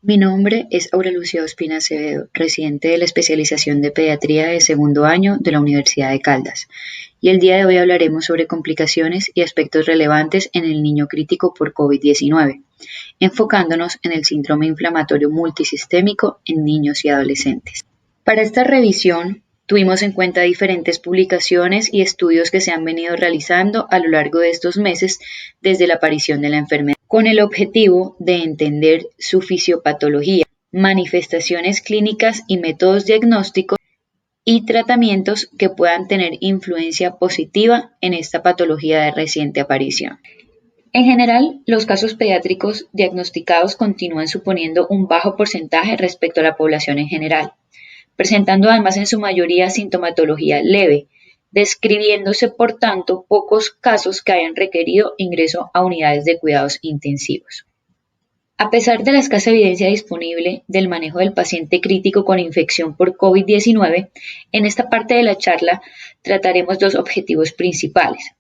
Mi nombre es Aura Lucía Ospina Acevedo, residente de la especialización de pediatría de segundo año de la Universidad de Caldas, y el día de hoy hablaremos sobre complicaciones y aspectos relevantes en el niño crítico por COVID-19, enfocándonos en el síndrome inflamatorio multisistémico en niños y adolescentes. Para esta revisión, tuvimos en cuenta diferentes publicaciones y estudios que se han venido realizando a lo largo de estos meses desde la aparición de la enfermedad, con el objetivo de entender su fisiopatología, manifestaciones clínicas y métodos diagnósticos y tratamientos que puedan tener influencia positiva en esta patología de reciente aparición. En general, los casos pediátricos diagnosticados continúan suponiendo un bajo porcentaje respecto a la población en general, presentando además en su mayoría sintomatología leve, describiéndose por tanto pocos casos que hayan requerido ingreso a unidades de cuidados intensivos. A pesar de la escasa evidencia disponible del manejo del paciente crítico con infección por COVID-19, en esta parte de la charla trataremos dos objetivos principales,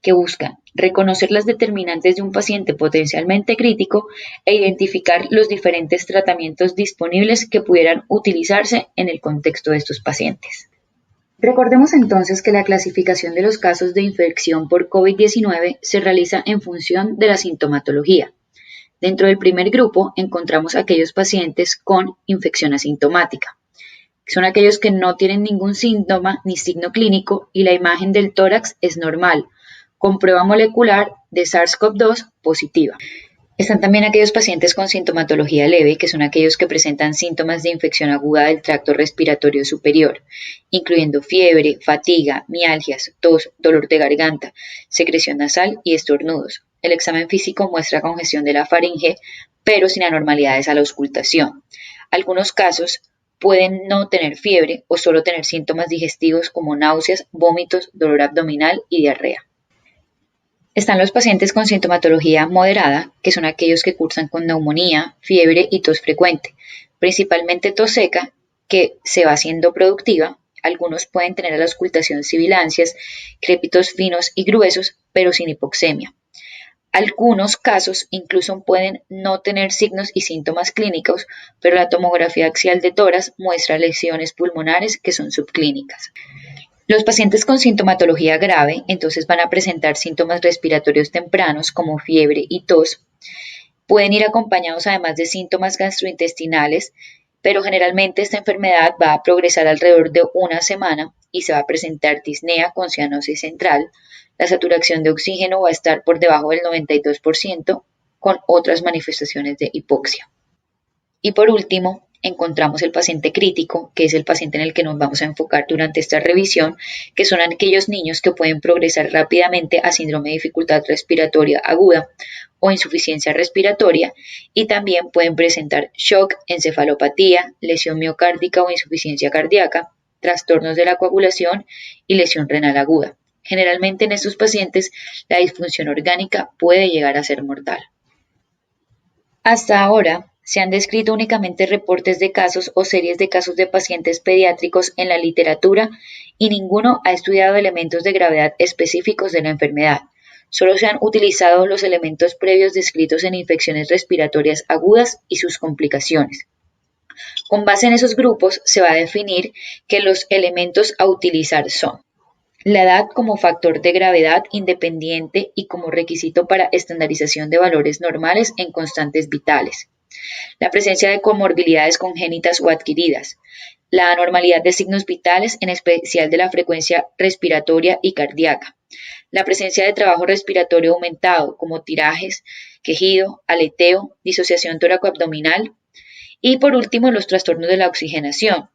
que buscan reconocer las determinantes de un paciente potencialmente crítico e identificar los diferentes tratamientos disponibles que pudieran utilizarse en el contexto de estos pacientes. Recordemos entonces que la clasificación de los casos de infección por COVID-19 se realiza en función de la sintomatología. Dentro del primer grupo encontramos aquellos pacientes con infección asintomática. Son aquellos que no tienen ningún síntoma ni signo clínico y la imagen del tórax es normal, con prueba molecular de SARS-CoV-2 positiva. Están también aquellos pacientes con sintomatología leve, que son aquellos que presentan síntomas de infección aguda del tracto respiratorio superior, incluyendo fiebre, fatiga, mialgias, tos, dolor de garganta, secreción nasal y estornudos. El examen físico muestra congestión de la faringe, pero sin anormalidades a la auscultación. Algunos casos pueden no tener fiebre o solo tener síntomas digestivos como náuseas, vómitos, dolor abdominal y diarrea. Están los pacientes con sintomatología moderada, que son aquellos que cursan con neumonía, fiebre y tos frecuente, principalmente tos seca, que se va haciendo productiva. Algunos pueden tener a la auscultación sibilancias, crépitos finos y gruesos, pero sin hipoxemia. Algunos casos incluso pueden no tener signos y síntomas clínicos, pero la tomografía axial de tórax muestra lesiones pulmonares que son subclínicas. Los pacientes con sintomatología grave entonces van a presentar síntomas respiratorios tempranos como fiebre y tos. Pueden ir acompañados además de síntomas gastrointestinales, pero generalmente esta enfermedad va a progresar alrededor de una semana y se va a presentar disnea con cianosis central. La saturación de oxígeno va a estar por debajo del 92% con otras manifestaciones de hipoxia. Y por último, encontramos el paciente crítico, que es el paciente en el que nos vamos a enfocar durante esta revisión, que son aquellos niños que pueden progresar rápidamente a síndrome de dificultad respiratoria aguda o insuficiencia respiratoria y también pueden presentar shock, encefalopatía, lesión miocárdica o insuficiencia cardíaca, trastornos de la coagulación y lesión renal aguda. Generalmente en estos pacientes la disfunción orgánica puede llegar a ser mortal. Hasta ahora, se han descrito únicamente reportes de casos o series de casos de pacientes pediátricos en la literatura y ninguno ha estudiado elementos de gravedad específicos de la enfermedad. Solo se han utilizado los elementos previos descritos en infecciones respiratorias agudas y sus complicaciones. Con base en esos grupos se va a definir que los elementos a utilizar son la edad como factor de gravedad independiente y como requisito para estandarización de valores normales en constantes vitales. La presencia de comorbilidades congénitas o adquiridas, la anormalidad de signos vitales, en especial de la frecuencia respiratoria y cardíaca, la presencia de trabajo respiratorio aumentado como tirajes, quejido, aleteo, disociación tóraco-abdominal y por último los trastornos de la oxigenación.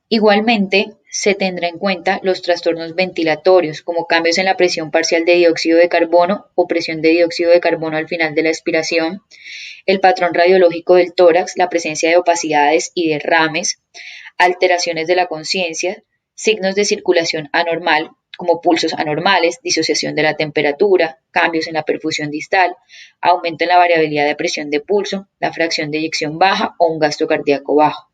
Igualmente, se tendrá en cuenta los trastornos ventilatorios, como cambios en la presión parcial de dióxido de carbono o presión de dióxido de carbono al final de la expiración, el patrón radiológico del tórax, la presencia de opacidades y derrames, alteraciones de la conciencia, signos de circulación anormal, como pulsos anormales, disociación de la temperatura, cambios en la perfusión distal, aumento en la variabilidad de presión de pulso, la fracción de eyección baja o un gasto cardíaco bajo.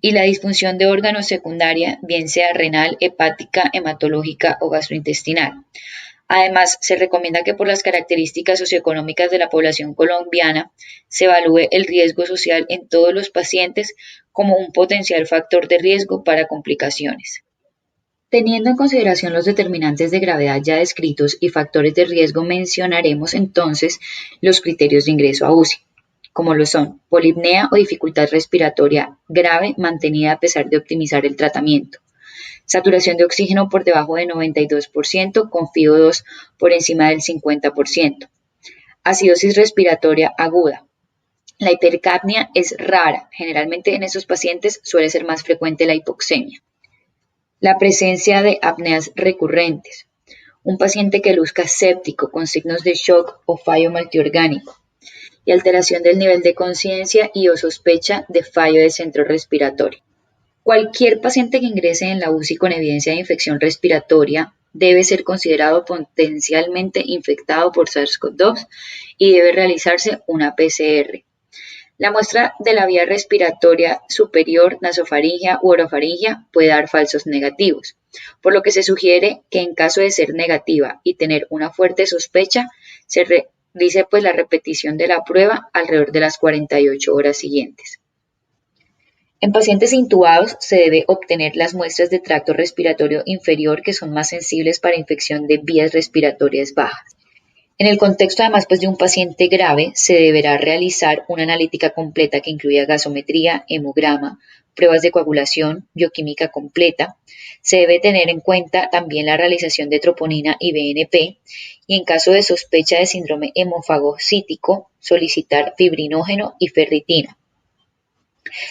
Y la disfunción de órganos secundaria, bien sea renal, hepática, hematológica o gastrointestinal. Además, se recomienda que por las características socioeconómicas de la población colombiana se evalúe el riesgo social en todos los pacientes como un potencial factor de riesgo para complicaciones. Teniendo en consideración los determinantes de gravedad ya descritos y factores de riesgo, mencionaremos entonces los criterios de ingreso a UCI, como lo son polipnea o dificultad respiratoria grave mantenida a pesar de optimizar el tratamiento, saturación de oxígeno por debajo de 92% con FiO2 por encima del 50%, acidosis respiratoria aguda. La hipercapnia es rara, generalmente en esos pacientes suele ser más frecuente la hipoxemia. La presencia de apneas recurrentes, un paciente que luzca séptico con signos de shock o fallo multiorgánico, y alteración del nivel de conciencia y o sospecha de fallo de centro respiratorio. Cualquier paciente que ingrese en la UCI con evidencia de infección respiratoria debe ser considerado potencialmente infectado por SARS-CoV-2 y debe realizarse una PCR. La muestra de la vía respiratoria superior, nasofaringea u orofaringea puede dar falsos negativos, por lo que se sugiere que en caso de ser negativa y tener una fuerte sospecha, se realice la repetición de la prueba alrededor de las 48 horas siguientes. En pacientes intubados se debe obtener las muestras de tracto respiratorio inferior que son más sensibles para infección de vías respiratorias bajas. En el contexto además de un paciente grave, se deberá realizar una analítica completa que incluya gasometría, hemograma, pruebas de coagulación, bioquímica completa. Se debe tener en cuenta también la realización de troponina y BNP y en caso de sospecha de síndrome hemofagocítico, solicitar fibrinógeno y ferritina.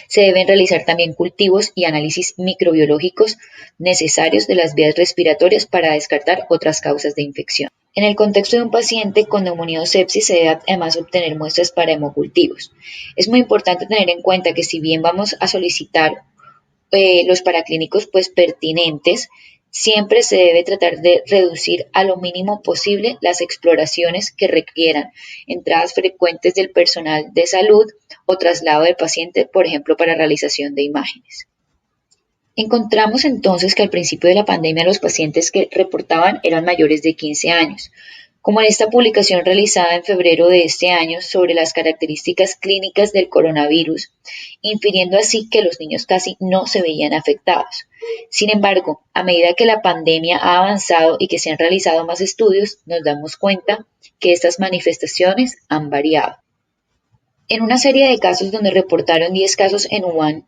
Se deben realizar también cultivos y análisis microbiológicos necesarios de las vías respiratorias para descartar otras causas de infección. En el contexto de un paciente con neumonía o sepsis se debe además obtener muestras para hemocultivos. Es muy importante tener en cuenta que si bien vamos a solicitar los paraclínicos pertinentes, siempre se debe tratar de reducir a lo mínimo posible las exploraciones que requieran entradas frecuentes del personal de salud o traslado del paciente, por ejemplo, para realización de imágenes. Encontramos entonces que al principio de la pandemia los pacientes que reportaban eran mayores de 15 años, como en esta publicación realizada en febrero de este año sobre las características clínicas del coronavirus, infiriendo así que los niños casi no se veían afectados. Sin embargo, a medida que la pandemia ha avanzado y que se han realizado más estudios, nos damos cuenta que estas manifestaciones han variado. En una serie de casos donde reportaron 10 casos en Wuhan,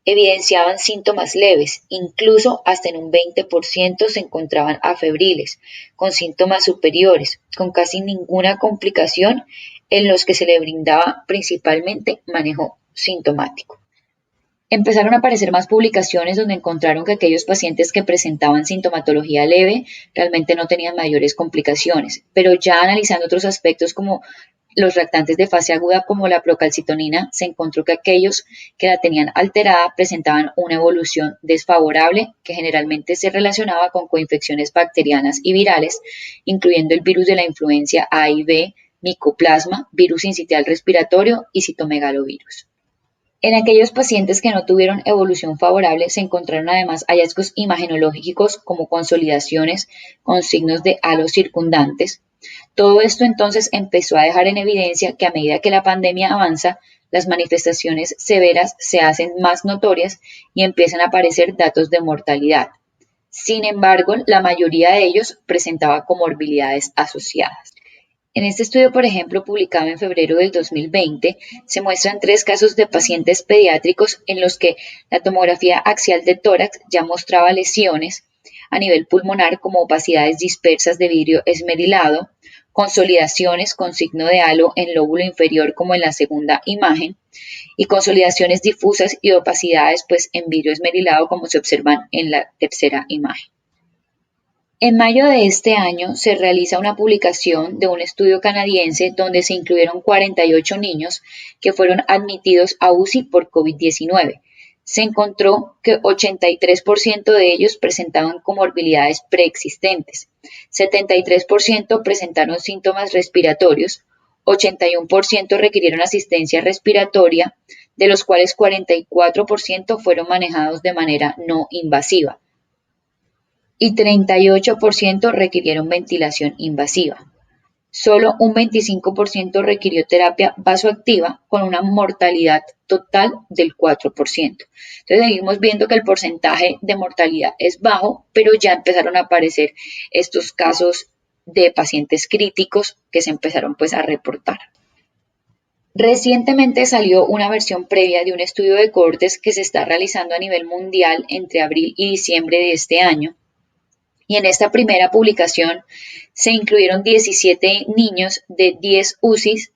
evidenciaban síntomas leves, incluso hasta en un 20% se encontraban afebriles, con síntomas superiores, con casi ninguna complicación en los que se le brindaba principalmente manejo sintomático. Empezaron a aparecer más publicaciones donde encontraron que aquellos pacientes que presentaban sintomatología leve realmente no tenían mayores complicaciones, pero ya analizando otros aspectos como los reactantes de fase aguda como la procalcitonina, se encontró que aquellos que la tenían alterada presentaban una evolución desfavorable que generalmente se relacionaba con coinfecciones bacterianas y virales, incluyendo el virus de la influencia A y B, micoplasma, virus sincitial respiratorio y citomegalovirus. En aquellos pacientes que no tuvieron evolución favorable se encontraron además hallazgos imagenológicos como consolidaciones con signos de halos circundantes. Todo esto entonces empezó a dejar en evidencia que a medida que la pandemia avanza, las manifestaciones severas se hacen más notorias y empiezan a aparecer datos de mortalidad. Sin embargo, la mayoría de ellos presentaba comorbilidades asociadas. En este estudio, por ejemplo, publicado en febrero del 2020, se muestran 3 casos de pacientes pediátricos en los que la tomografía axial de tórax ya mostraba lesiones a nivel pulmonar como opacidades dispersas de vidrio esmerilado, consolidaciones con signo de halo en lóbulo inferior como en la segunda imagen y consolidaciones difusas y opacidades en vidrio esmerilado como se observan en la tercera imagen. En mayo de este año se realiza una publicación de un estudio canadiense donde se incluyeron 48 niños que fueron admitidos a UCI por COVID-19. Se encontró que 83% de ellos presentaban comorbilidades preexistentes, 73% presentaron síntomas respiratorios, 81% requirieron asistencia respiratoria, de los cuales 44% fueron manejados de manera no invasiva. y 38% requirieron ventilación invasiva. Solo un 25% requirió terapia vasoactiva con una mortalidad total del 4%. Entonces seguimos viendo que el porcentaje de mortalidad es bajo, pero ya empezaron a aparecer estos casos de pacientes críticos que se empezaron pues a reportar. Recientemente salió una versión previa de un estudio de cohortes que se está realizando a nivel mundial entre abril y diciembre de este año. Y en esta primera publicación se incluyeron 17 niños de 10 UCIs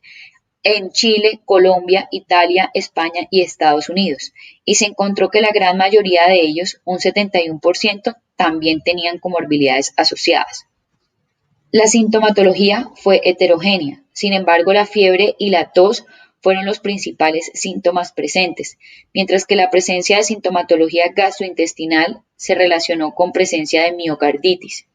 en Chile, Colombia, Italia, España y Estados Unidos. Y se encontró que la gran mayoría de ellos, un 71%, también tenían comorbilidades asociadas. La sintomatología fue heterogénea, sin embargo la fiebre y la tos fueron los principales síntomas presentes, mientras que la presencia de sintomatología gastrointestinal se relacionó con presencia de miocarditis.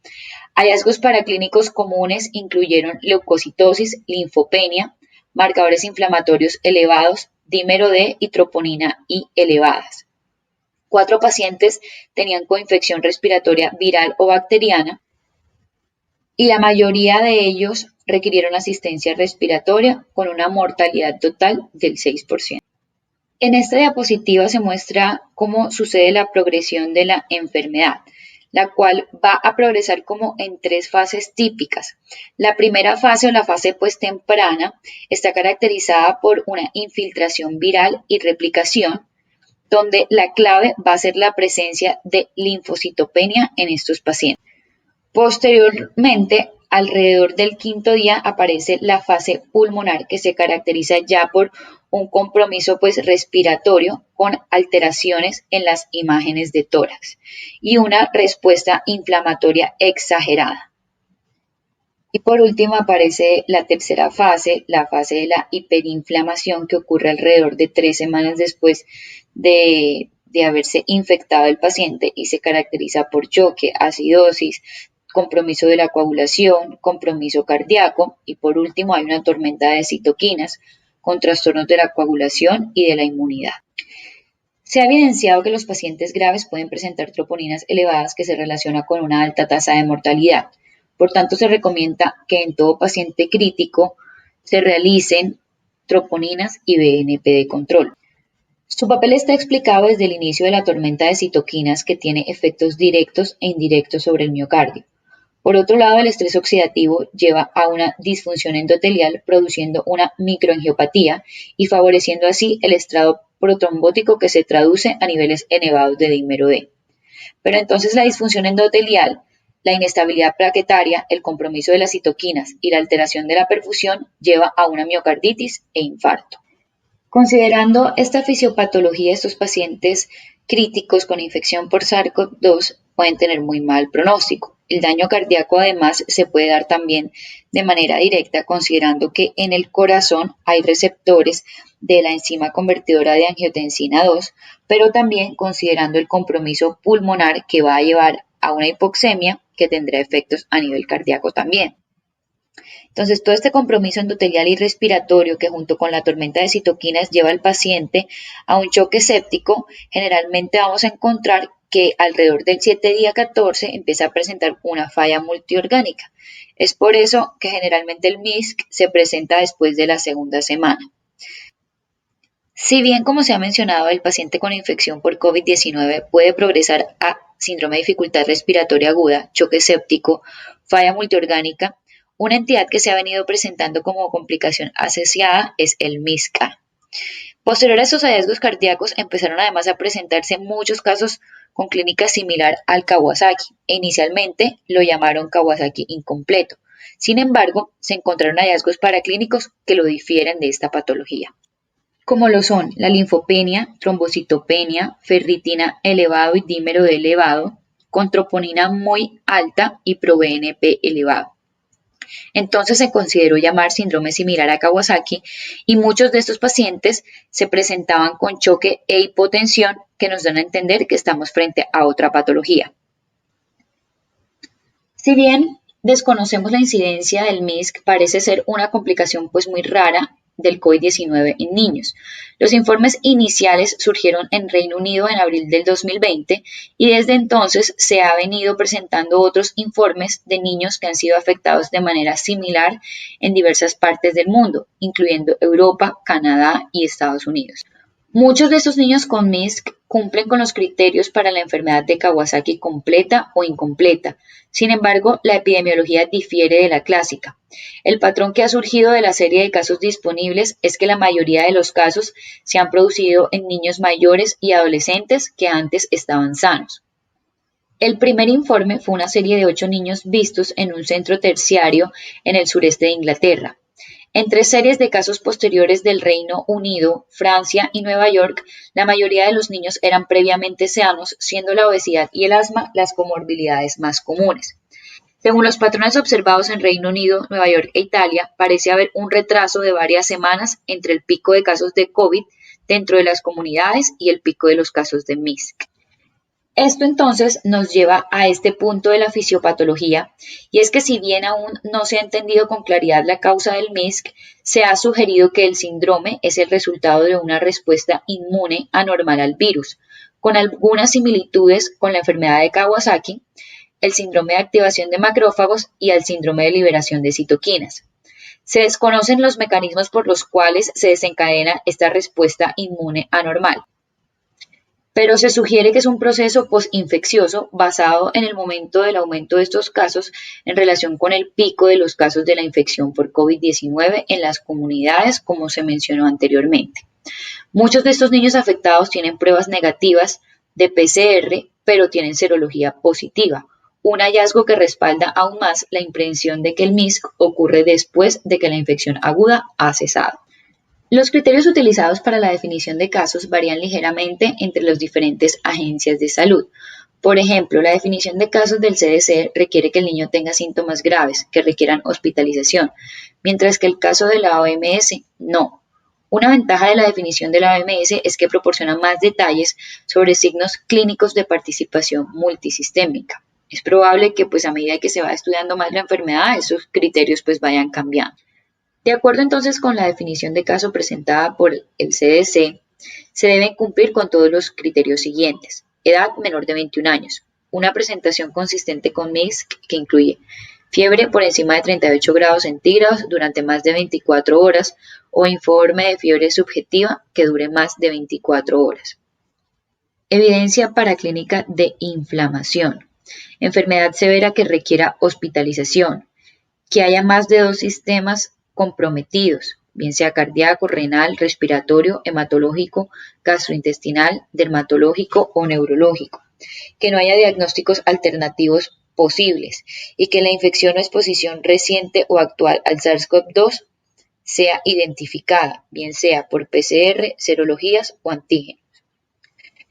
Hallazgos paraclínicos comunes incluyeron leucocitosis, linfopenia, marcadores inflamatorios elevados, dímero D y troponina I elevadas. 4 pacientes tenían coinfección respiratoria viral o bacteriana, y la mayoría de ellos requirieron asistencia respiratoria con una mortalidad total del 6%. En esta diapositiva se muestra cómo sucede la progresión de la enfermedad, la cual va a progresar como en 3 fases típicas. La primera fase o la fase pues temprana está caracterizada por una infiltración viral y replicación, donde la clave va a ser la presencia de linfocitopenia en estos pacientes. Posteriormente, alrededor del 5.º día aparece la fase pulmonar que se caracteriza ya por un compromiso pues respiratorio con alteraciones en las imágenes de tórax y una respuesta inflamatoria exagerada. Y por último aparece la tercera fase, la fase de la hiperinflamación, que ocurre alrededor de 3 semanas después de haberse infectado el paciente y se caracteriza por choque, acidosis, compromiso de la coagulación, compromiso cardíaco y por último hay una tormenta de citoquinas con trastornos de la coagulación y de la inmunidad. Se ha evidenciado que los pacientes graves pueden presentar troponinas elevadas que se relacionan con una alta tasa de mortalidad. Por tanto, se recomienda que en todo paciente crítico se realicen troponinas y BNP de control. Su papel está explicado desde el inicio de la tormenta de citoquinas que tiene efectos directos e indirectos sobre el miocardio. Por otro lado, el estrés oxidativo lleva a una disfunción endotelial produciendo una microangiopatía y favoreciendo así el estrado protrombótico que se traduce a niveles elevados de dímero D. Pero entonces la disfunción endotelial, la inestabilidad plaquetaria, el compromiso de las citoquinas y la alteración de la perfusión lleva a una miocarditis e infarto. Considerando esta fisiopatología, estos pacientes críticos con infección por SARS-CoV-2 pueden tener muy mal pronóstico. El daño cardíaco además se puede dar también de manera directa, considerando que en el corazón hay receptores de la enzima convertidora de angiotensina 2, pero también considerando el compromiso pulmonar que va a llevar a una hipoxemia que tendrá efectos a nivel cardíaco también. Entonces, todo este compromiso endotelial y respiratorio que junto con la tormenta de citoquinas lleva al paciente a un choque séptico, generalmente vamos a encontrar que alrededor del 7 día 14 empieza a presentar una falla multiorgánica. Es por eso que generalmente el MISC se presenta después de la segunda semana. Si bien, como se ha mencionado, el paciente con infección por COVID-19 puede progresar a síndrome de dificultad respiratoria aguda, choque séptico, falla multiorgánica, una entidad que se ha venido presentando como complicación asociada es el MISC-A. Posterior a estos hallazgos cardíacos, empezaron además a presentarse muchos casos con clínica similar al Kawasaki, e inicialmente lo llamaron Kawasaki incompleto. Sin embargo, se encontraron hallazgos paraclínicos que lo difieren de esta patología, como lo son la linfopenia, trombocitopenia, ferritina elevado y dímero D elevado, con troponina muy alta y proBNP elevado. Entonces se consideró llamar síndrome similar a Kawasaki y muchos de estos pacientes se presentaban con choque e hipotensión que nos dan a entender que estamos frente a otra patología. Si bien desconocemos la incidencia del MISC, parece ser una complicación pues muy rara del COVID-19 en niños. Los informes iniciales surgieron en Reino Unido en abril del 2020 y desde entonces se ha venido presentando otros informes de niños que han sido afectados de manera similar en diversas partes del mundo, incluyendo Europa, Canadá y Estados Unidos. Muchos de estos niños con MIS-C cumplen con los criterios para la enfermedad de Kawasaki completa o incompleta. Sin embargo, la epidemiología difiere de la clásica. El patrón que ha surgido de la serie de casos disponibles es que la mayoría de los casos se han producido en niños mayores y adolescentes que antes estaban sanos. El primer informe fue una serie de 8 niños vistos en un centro terciario en el sureste de Inglaterra. En 3 series de casos posteriores del Reino Unido, Francia y Nueva York, la mayoría de los niños eran previamente sanos, siendo la obesidad y el asma las comorbilidades más comunes. Según los patrones observados en Reino Unido, Nueva York e Italia, parece haber un retraso de varias semanas entre el pico de casos de COVID dentro de las comunidades y el pico de los casos de MIS-C. Esto entonces nos lleva a este punto de la fisiopatología, y es que si bien aún no se ha entendido con claridad la causa del MIS-C, se ha sugerido que el síndrome es el resultado de una respuesta inmune anormal al virus, con algunas similitudes con la enfermedad de Kawasaki, el síndrome de activación de macrófagos y el síndrome de liberación de citoquinas. Se desconocen los mecanismos por los cuales se desencadena esta respuesta inmune anormal, pero se sugiere que es un proceso postinfeccioso basado en el momento del aumento de estos casos en relación con el pico de los casos de la infección por COVID-19 en las comunidades, como se mencionó anteriormente. Muchos de estos niños afectados tienen pruebas negativas de PCR, pero tienen serología positiva, un hallazgo que respalda aún más la impresión de que el MIS-C ocurre después de que la infección aguda ha cesado. Los criterios utilizados para la definición de casos varían ligeramente entre las diferentes agencias de salud. Por ejemplo, la definición de casos del CDC requiere que el niño tenga síntomas graves que requieran hospitalización, mientras que el caso de la OMS no. Una ventaja de la definición de la OMS es que proporciona más detalles sobre signos clínicos de participación multisistémica. Es probable que a medida que se va estudiando más la enfermedad, esos criterios vayan cambiando. De acuerdo entonces con la definición de caso presentada por el CDC, se deben cumplir con todos los criterios siguientes. Edad menor de 21 años. Una presentación consistente con MIS-C que incluye fiebre por encima de 38 grados centígrados durante más de 24 horas o informe de fiebre subjetiva que dure más de 24 horas. Evidencia paraclínica de inflamación. Enfermedad severa que requiera hospitalización. Que haya más de 2 sistemas comprometidos, bien sea cardíaco, renal, respiratorio, hematológico, gastrointestinal, dermatológico o neurológico, que no haya diagnósticos alternativos posibles y que la infección o exposición reciente o actual al SARS-CoV-2 sea identificada, bien sea por PCR, serologías o antígenos.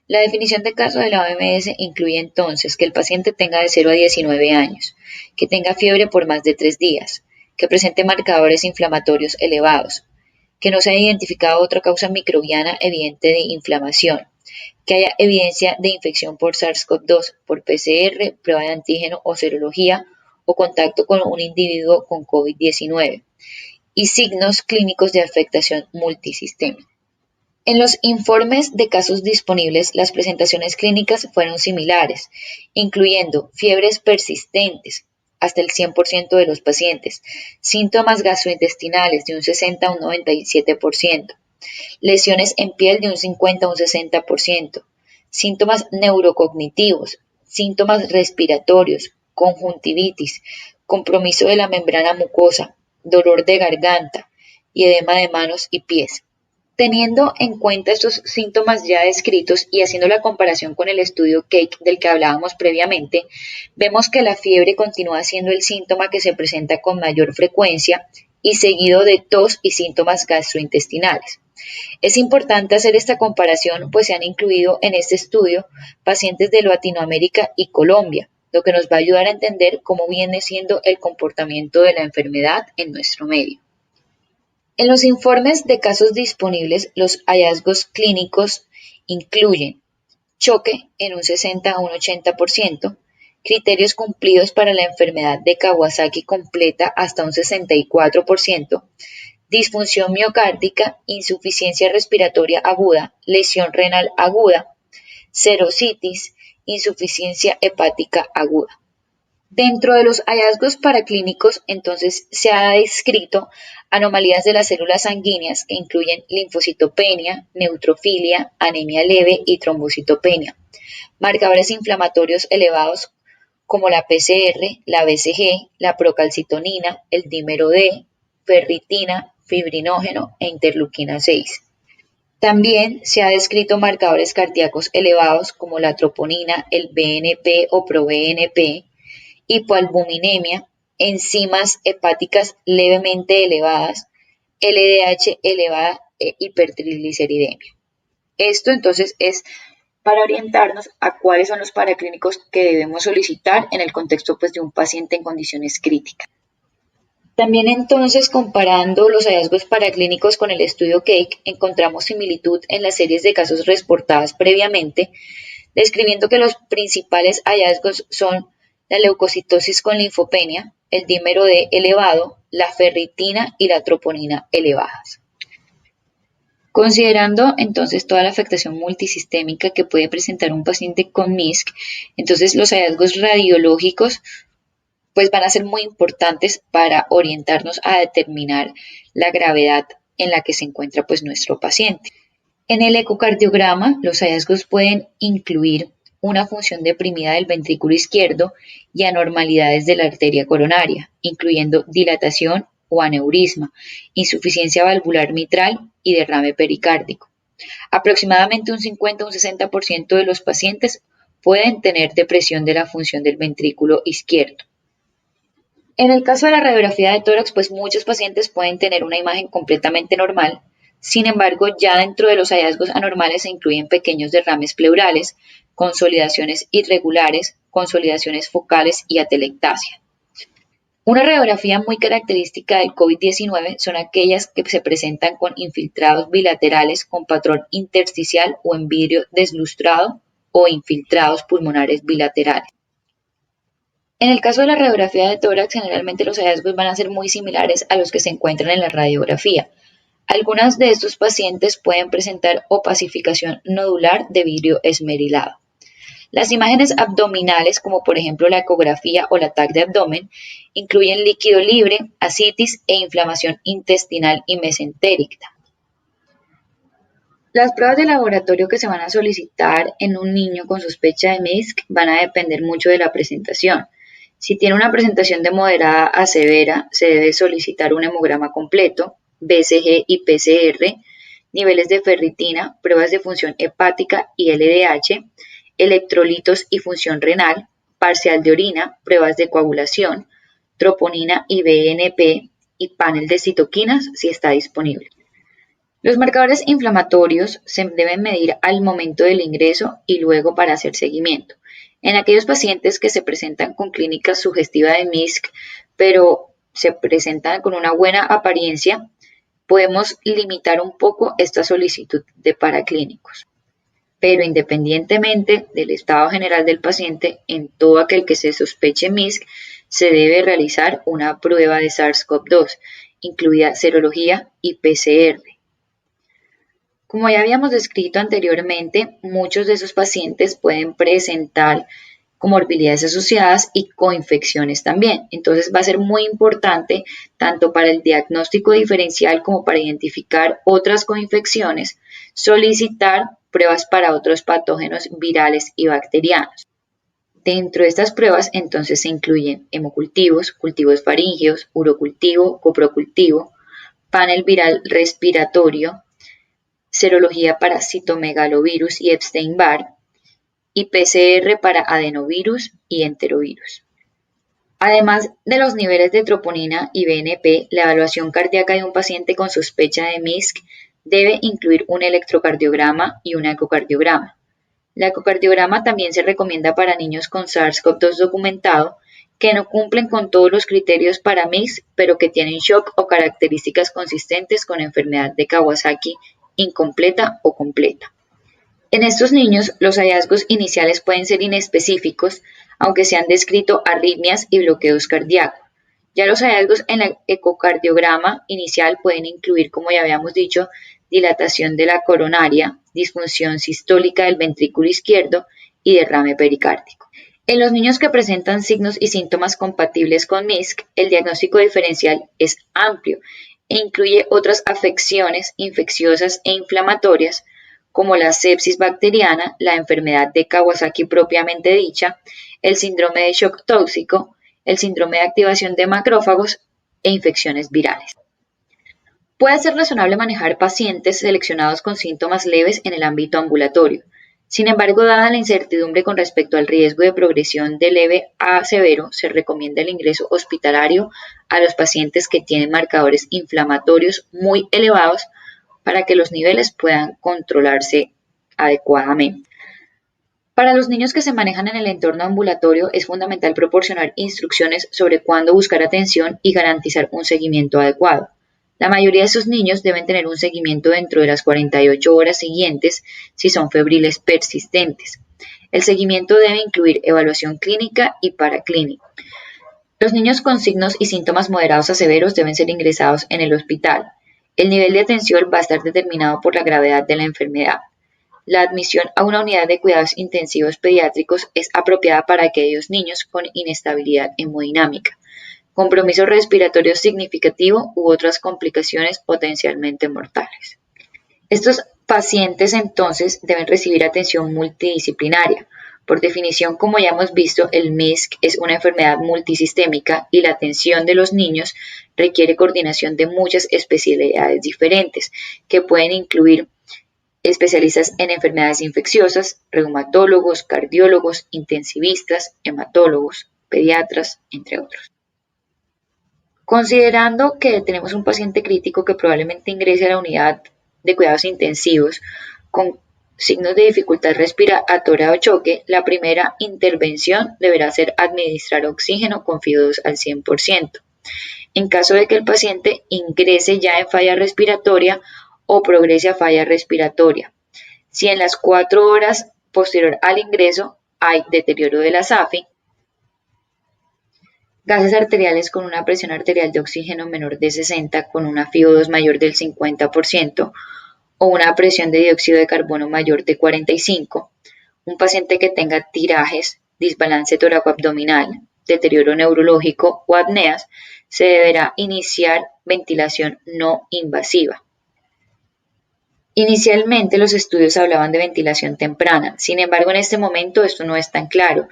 La definición de caso de la OMS incluye entonces que el paciente tenga de 0 a 19 años, que tenga fiebre por más de 3 días, que presente marcadores inflamatorios elevados, que no se haya identificado otra causa microbiana evidente de inflamación, que haya evidencia de infección por SARS-CoV-2 por PCR, prueba de antígeno o serología o contacto con un individuo con COVID-19 y signos clínicos de afectación multisistémica. En los informes de casos disponibles, las presentaciones clínicas fueron similares, incluyendo fiebres persistentes, hasta el 100% de los pacientes, síntomas gastrointestinales de un 60 a un 97%, lesiones en piel de un 50 a un 60%, síntomas neurocognitivos, síntomas respiratorios, conjuntivitis, compromiso de la membrana mucosa, dolor de garganta y edema de manos y pies. Teniendo en cuenta estos síntomas ya descritos y haciendo la comparación con el estudio CAKE del que hablábamos previamente, vemos que la fiebre continúa siendo el síntoma que se presenta con mayor frecuencia y seguido de tos y síntomas gastrointestinales. Es importante hacer esta comparación, pues se han incluido en este estudio pacientes de Latinoamérica y Colombia, lo que nos va a ayudar a entender cómo viene siendo el comportamiento de la enfermedad en nuestro medio. En los informes de casos disponibles, los hallazgos clínicos incluyen choque en un 60 a un 80%, criterios cumplidos para la enfermedad de Kawasaki completa hasta un 64%, disfunción miocárdica, insuficiencia respiratoria aguda, lesión renal aguda, serositis, insuficiencia hepática aguda. Dentro de los hallazgos paraclínicos, entonces, se ha descrito anomalías de las células sanguíneas que incluyen linfocitopenia, neutrofilia, anemia leve y trombocitopenia, marcadores inflamatorios elevados como la PCR, la BCG, la procalcitonina, el dímero D, ferritina, fibrinógeno e interleuquina 6. También se ha descrito marcadores cardíacos elevados como la troponina, el BNP o proBNP, hipoalbuminemia, enzimas hepáticas levemente elevadas, LDH elevada e hipertrigliceridemia. Esto entonces es para orientarnos a cuáles son los paraclínicos que debemos solicitar en el contexto pues, de un paciente en condiciones críticas. También entonces, comparando los hallazgos paraclínicos con el estudio CAKE, encontramos similitud en las series de casos reportadas previamente, describiendo que los principales hallazgos son la leucocitosis con linfopenia, el dímero D elevado, la ferritina y la troponina elevadas. Considerando entonces toda la afectación multisistémica que puede presentar un paciente con MISC, entonces los hallazgos radiológicos pues van a ser muy importantes para orientarnos a determinar la gravedad en la que se encuentra pues nuestro paciente. En el ecocardiograma, los hallazgos pueden incluir una función deprimida del ventrículo izquierdo y anormalidades de la arteria coronaria, incluyendo dilatación o aneurisma, insuficiencia valvular mitral y derrame pericárdico. Aproximadamente un 50 o un 60% de los pacientes pueden tener depresión de la función del ventrículo izquierdo. En el caso de la radiografía de tórax, pues muchos pacientes pueden tener una imagen completamente normal. Sin embargo, ya dentro de los hallazgos anormales se incluyen pequeños derrames pleurales, consolidaciones irregulares, consolidaciones focales y atelectasia. Una radiografía muy característica del COVID-19 son aquellas que se presentan con infiltrados bilaterales con patrón intersticial o en vidrio deslustrado o infiltrados pulmonares bilaterales. En el caso de la radiografía de tórax, generalmente los hallazgos van a ser muy similares a los que se encuentran en la radiografía. Algunos de estos pacientes pueden presentar opacificación nodular de vidrio esmerilado. Las imágenes abdominales, como por ejemplo la ecografía o la TAC de abdomen, incluyen líquido libre, ascitis e inflamación intestinal y mesentérica. Las pruebas de laboratorio que se van a solicitar en un niño con sospecha de MISC van a depender mucho de la presentación. Si tiene una presentación de moderada a severa, se debe solicitar un hemograma completo, BCG y PCR, niveles de ferritina, pruebas de función hepática y LDH, electrolitos y función renal, parcial de orina, pruebas de coagulación, troponina y BNP y panel de citoquinas si está disponible. Los marcadores inflamatorios se deben medir al momento del ingreso y luego para hacer seguimiento. En aquellos pacientes que se presentan con clínica sugestiva de MISC, pero se presentan con una buena apariencia, podemos limitar un poco esta solicitud de paraclínicos. Pero independientemente del estado general del paciente, en todo aquel que se sospeche MISC, se debe realizar una prueba de SARS-CoV-2, incluida serología y PCR. Como ya habíamos descrito anteriormente, muchos de esos pacientes pueden presentar comorbilidades asociadas y coinfecciones también. Entonces va a ser muy importante tanto para el diagnóstico diferencial como para identificar otras coinfecciones, solicitar pruebas para otros patógenos virales y bacterianos. Dentro de estas pruebas entonces se incluyen hemocultivos, cultivos faríngeos, urocultivo, coprocultivo, panel viral respiratorio, serología para citomegalovirus y Epstein-Barr y PCR para adenovirus y enterovirus. Además de los niveles de troponina y BNP, la evaluación cardíaca de un paciente con sospecha de MISC debe incluir un electrocardiograma y un ecocardiograma. El ecocardiograma también se recomienda para niños con SARS-CoV-2 documentado que no cumplen con todos los criterios para MISC, pero que tienen shock o características consistentes con enfermedad de Kawasaki incompleta o completa. En estos niños, los hallazgos iniciales pueden ser inespecíficos, aunque se han descrito arritmias y bloqueos cardíacos. Ya los hallazgos en el ecocardiograma inicial pueden incluir, como ya habíamos dicho, dilatación de la coronaria, disfunción sistólica del ventrículo izquierdo y derrame pericárdico. En los niños que presentan signos y síntomas compatibles con MISC, el diagnóstico diferencial es amplio e incluye otras afecciones infecciosas e inflamatorias como la sepsis bacteriana, la enfermedad de Kawasaki propiamente dicha, el síndrome de shock tóxico, el síndrome de activación de macrófagos e infecciones virales. Puede ser razonable manejar pacientes seleccionados con síntomas leves en el ámbito ambulatorio. Sin embargo, dada la incertidumbre con respecto al riesgo de progresión de leve a severo, se recomienda el ingreso hospitalario a los pacientes que tienen marcadores inflamatorios muy elevados para que los niveles puedan controlarse adecuadamente. Para los niños que se manejan en el entorno ambulatorio es fundamental proporcionar instrucciones sobre cuándo buscar atención y garantizar un seguimiento adecuado. La mayoría de esos niños deben tener un seguimiento dentro de las 48 horas siguientes si son febriles persistentes. El seguimiento debe incluir evaluación clínica y paraclínica. Los niños con signos y síntomas moderados a severos deben ser ingresados en el hospital. El nivel de atención va a estar determinado por la gravedad de la enfermedad. La admisión a una unidad de cuidados intensivos pediátricos es apropiada para aquellos niños con inestabilidad hemodinámica, compromiso respiratorio significativo u otras complicaciones potencialmente mortales. Estos pacientes entonces deben recibir atención multidisciplinaria. Por definición, como ya hemos visto, el MISC es una enfermedad multisistémica y la atención de los niños requiere coordinación de muchas especialidades diferentes, que pueden incluir especialistas en enfermedades infecciosas, reumatólogos, cardiólogos, intensivistas, hematólogos, pediatras, entre otros. Considerando que tenemos un paciente crítico que probablemente ingrese a la unidad de cuidados intensivos con signos de dificultad respiratoria o choque, la primera intervención deberá ser administrar oxígeno con FIO2 al 100%. En caso de que el paciente ingrese ya en falla respiratoria o progrese a falla respiratoria. Si en las 4 horas posterior al ingreso hay deterioro de la SAFI, gases arteriales con una presión arterial de oxígeno menor de 60 con una FIO2 mayor del 50% o una presión de dióxido de carbono mayor de 45, un paciente que tenga tirajes, disbalance toracoabdominal, deterioro neurológico o apneas, se deberá iniciar ventilación no invasiva. Inicialmente los estudios hablaban de ventilación temprana, sin embargo en este momento esto no es tan claro.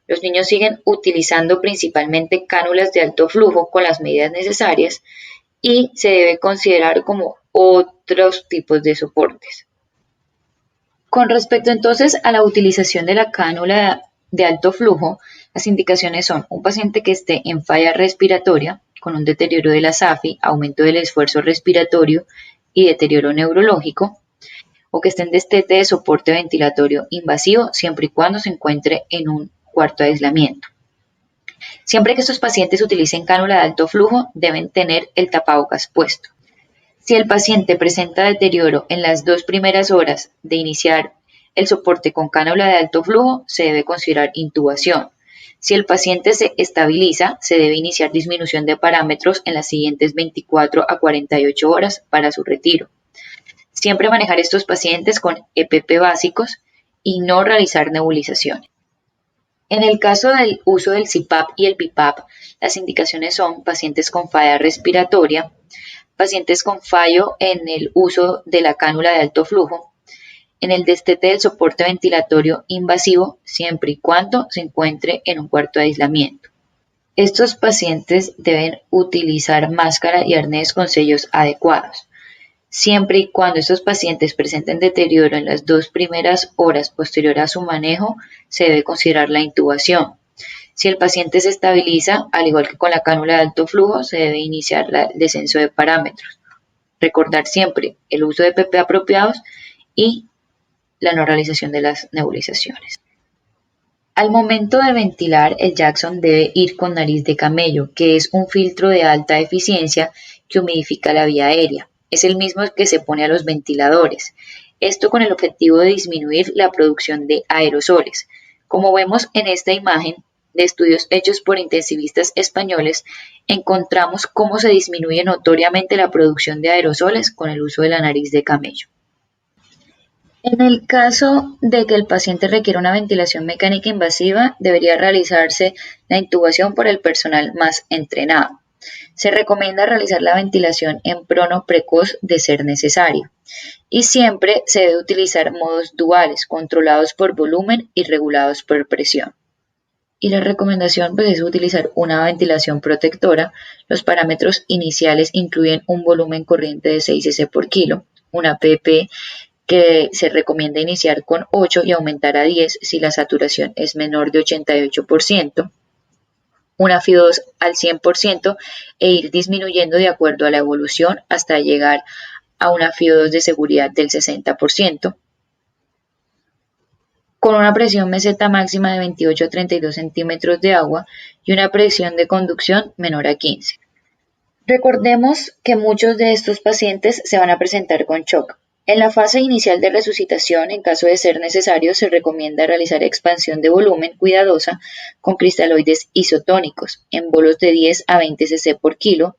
Los niños siguen utilizando principalmente cánulas de alto flujo con las medidas necesarias y se debe considerar como otros tipos de soportes. Con respecto entonces a la utilización de la cánula de alto flujo, las indicaciones son un paciente que esté en falla respiratoria con un deterioro de la SAFI, aumento del esfuerzo respiratorio y deterioro neurológico, o que esté en destete de soporte ventilatorio invasivo siempre y cuando se encuentre en un cuarto de aislamiento. Siempre que estos pacientes utilicen cánula de alto flujo, deben tener el tapabocas puesto. Si el paciente presenta deterioro en las 2 primeras horas de iniciar el soporte con cánula de alto flujo, se debe considerar intubación. Si el paciente se estabiliza, se debe iniciar disminución de parámetros en las siguientes 24 a 48 horas para su retiro. Siempre manejar estos pacientes con EPP básicos y no realizar nebulizaciones. En el caso del uso del CPAP y el BiPAP, las indicaciones son pacientes con falla respiratoria, pacientes con fallo en el uso de la cánula de alto flujo, en el destete del soporte ventilatorio invasivo, siempre y cuando se encuentre en un cuarto de aislamiento. Estos pacientes deben utilizar máscara y arnés con sellos adecuados. Siempre y cuando estos pacientes presenten deterioro en las 2 primeras horas posterior a su manejo, se debe considerar la intubación. Si el paciente se estabiliza, al igual que con la cánula de alto flujo, se debe iniciar el descenso de parámetros. Recordar siempre el uso de EPP apropiados y la no realización de las nebulizaciones. Al momento de ventilar, el Jackson debe ir con nariz de camello, que es un filtro de alta eficiencia que humidifica la vía aérea. Es el mismo que se pone a los ventiladores. Esto con el objetivo de disminuir la producción de aerosoles. Como vemos en esta imagen, de estudios hechos por intensivistas españoles, encontramos cómo se disminuye notoriamente la producción de aerosoles con el uso de la nariz de camello. En el caso de que el paciente requiera una ventilación mecánica invasiva, debería realizarse la intubación por el personal más entrenado. Se recomienda realizar la ventilación en prono precoz de ser necesario. Y siempre se debe utilizar modos duales, controlados por volumen y regulados por presión. Y la recomendación pues, es utilizar una ventilación protectora. Los parámetros iniciales incluyen un volumen corriente de 6 cc por kilo, una pp que se recomienda iniciar con 8 y aumentar a 10 si la saturación es menor de 88%, una FI2 al 100% e ir disminuyendo de acuerdo a la evolución hasta llegar a una FI2 de seguridad del 60%, con una presión meseta máxima de 28 a 32 centímetros de agua y una presión de conducción menor a 15. Recordemos que muchos de estos pacientes se van a presentar con shock. En la fase inicial de resucitación, en caso de ser necesario, se recomienda realizar expansión de volumen cuidadosa con cristaloides isotónicos en bolos de 10 a 20 cc por kilo,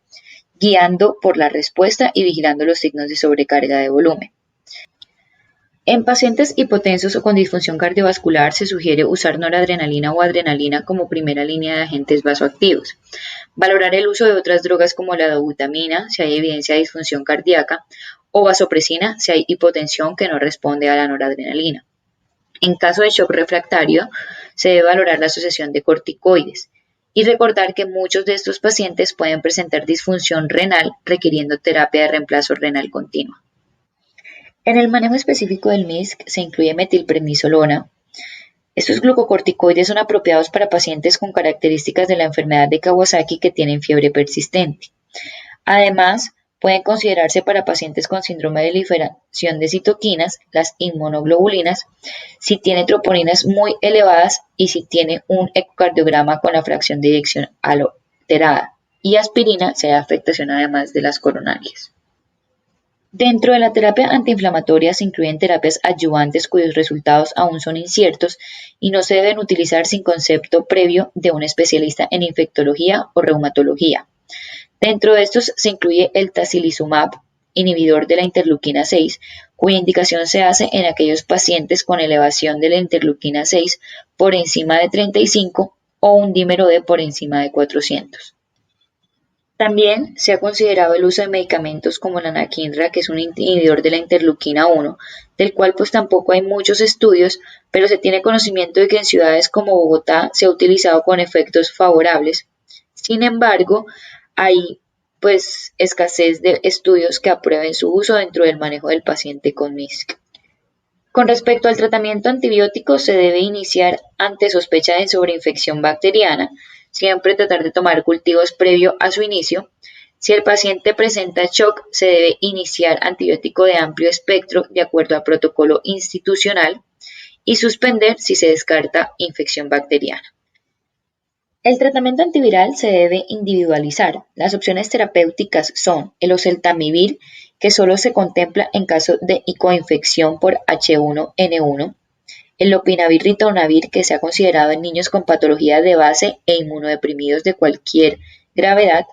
guiando por la respuesta y vigilando los signos de sobrecarga de volumen. En pacientes hipotensos o con disfunción cardiovascular se sugiere usar noradrenalina o adrenalina como primera línea de agentes vasoactivos. Valorar el uso de otras drogas como la dobutamina si hay evidencia de disfunción cardíaca o vasopresina si hay hipotensión que no responde a la noradrenalina. En caso de shock refractario, se debe valorar la asociación de corticoides y recordar que muchos de estos pacientes pueden presentar disfunción renal requiriendo terapia de reemplazo renal continua. En el manejo específico del MISC se incluye metilprednisolona. Estos glucocorticoides son apropiados para pacientes con características de la enfermedad de Kawasaki que tienen fiebre persistente. Además, pueden considerarse para pacientes con síndrome de liberación de citoquinas, las inmunoglobulinas, si tiene troponinas muy elevadas y si tiene un ecocardiograma con la fracción de eyección alterada, y aspirina si hay afectación además de las coronarias. Dentro de la terapia antiinflamatoria se incluyen terapias adyuvantes cuyos resultados aún son inciertos y no se deben utilizar sin concepto previo de un especialista en infectología o reumatología. Dentro de estos se incluye el tocilizumab, inhibidor de la interleuquina 6, cuya indicación se hace en aquellos pacientes con elevación de la interleuquina 6 por encima de 35 o un dímero D por encima de 400. También se ha considerado el uso de medicamentos como la anakinra, que es un inhibidor de la interleuquina 1, del cual pues tampoco hay muchos estudios, pero se tiene conocimiento de que en ciudades como Bogotá se ha utilizado con efectos favorables. Sin embargo, hay pues escasez de estudios que aprueben su uso dentro del manejo del paciente con MISC. Con respecto al tratamiento antibiótico, se debe iniciar ante sospecha de sobreinfección bacteriana. Siempre tratar de tomar cultivos previo a su inicio. Si el paciente presenta shock, se debe iniciar antibiótico de amplio espectro de acuerdo a protocolo institucional y suspender si se descarta infección bacteriana. El tratamiento antiviral se debe individualizar. Las opciones terapéuticas son el oseltamivir, que solo se contempla en caso de coinfección por H1N1, el lopinavir-ritonavir, que se ha considerado en niños con patología de base e inmunodeprimidos de cualquier gravedad.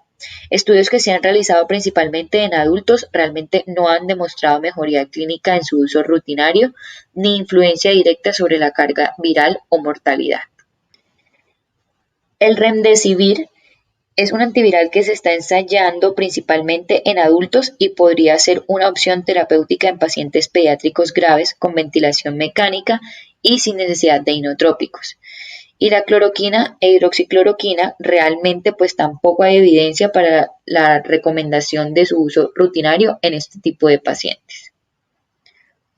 Estudios que se han realizado principalmente en adultos realmente no han demostrado mejoría clínica en su uso rutinario ni influencia directa sobre la carga viral o mortalidad. El remdesivir es un antiviral que se está ensayando principalmente en adultos y podría ser una opción terapéutica en pacientes pediátricos graves con ventilación mecánica y sin necesidad de inotrópicos. Y la cloroquina e hidroxicloroquina realmente pues tampoco hay evidencia para la recomendación de su uso rutinario en este tipo de pacientes.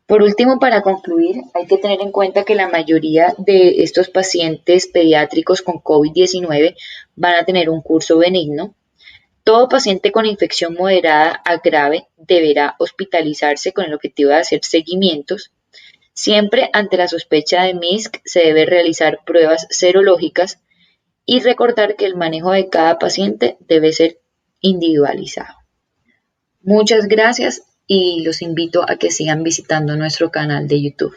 Por último, para concluir, hay que tener en cuenta que la mayoría de estos pacientes pediátricos con COVID-19 van a tener un curso benigno. Todo paciente con infección moderada a grave deberá hospitalizarse con el objetivo de hacer seguimientos. Siempre ante la sospecha de MISC se debe realizar pruebas serológicas y recordar que el manejo de cada paciente debe ser individualizado. Muchas gracias y los invito a que sigan visitando nuestro canal de YouTube.